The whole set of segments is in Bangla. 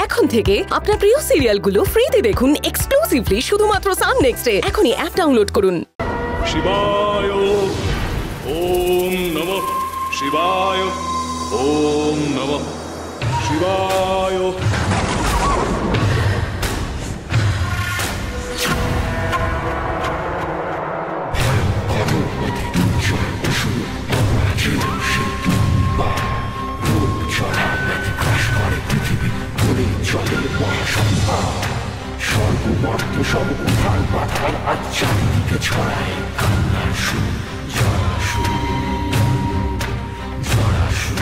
এখন থেকে আপনার প্রিয় সিরিয়ালগুলো ফ্রিতে দেখুন এক্সক্লুসিভলি শুধুমাত্র সান নেক্সটে। এখনই অ্যাপ ডাউনলোড করুন। শিবায় ওম নমঃ শিবায় ওম নমঃ শিবায়। সর্বমর্ত সব উঠান পাঠান আজ চারিদিকে ছড়ায় কান্নার সুর, জড়া সুর, জড়া সুর।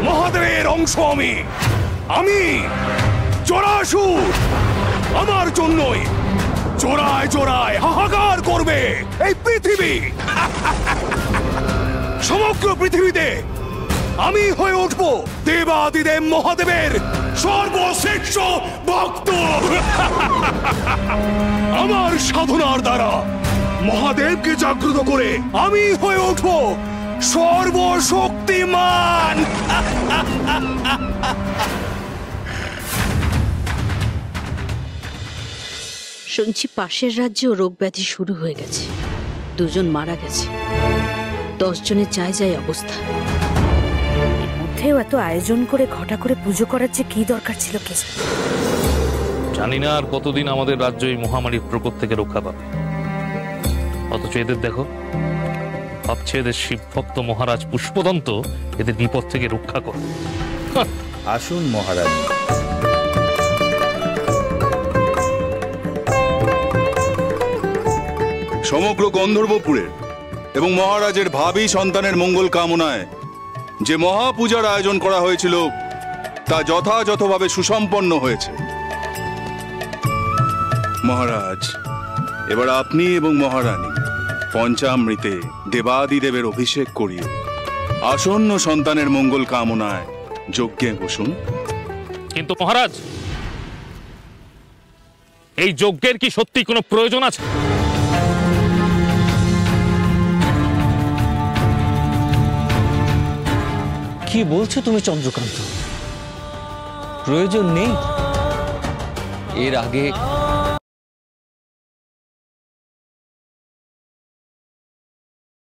মহাদেবের অংশ আমি জরাসুর। আমার জন্যই জোড়ায় জোড়ায় হাহাকার করবে এই পৃথিবী। সমগ্র পৃথিবীতে আমি হয়ে উঠব দেবাদিদেব মহাদেবের সর্বশ্রেষ্ঠ ভক্ত। আমার সাধনার দ্বারা মহাদেবকে জাগ্রত করে আমি হয়ে উঠব সর্বশক্তিমান। শুনছি পাশের রাজ্যেও রোগ ব্যাধি শুরু হয়ে গেছে, 2 জন মারা গেছে, 10 জনের যায় অবস্থা। এর মধ্যেও এত আয়োজন করে ঘটা করে পুজো করার যে কি দরকার ছিল কে জানি না আর কতদিন আমাদের রাজ্য এই মহামারীর প্রকোপ থেকে রক্ষা পাবে। অথচ এদের দেখো, ভাবছে এদের শিবভক্ত মহারাজ পুষ্পদন্ত এদের বিপদ থেকে রক্ষা করে। আসুন মহারাজ। সমগ্র গন্ধর্বপুরের এবং মহারাজের ভাবী সন্তানের মঙ্গল কামনায় যে মহাপূজার আয়োজন করা হয়েছিল তা যথাযথভাবে সুসম্পন্ন হয়েছে। মহারাজ, এবার আপনি এবং মহারানী পঞ্চামৃতে দেবাদিদেবের অভিষেক করিয়ে আসন্ন সন্তানের মঙ্গল কামনায় যজ্ঞে বসুন। কিন্তু মহারাজ, এই যজ্ঞের কি সত্যি কোনো প্রয়োজন আছে? কি বলছো তুমি চন্দ্রকান্ত? প্রয়োজন নেই? এর আগে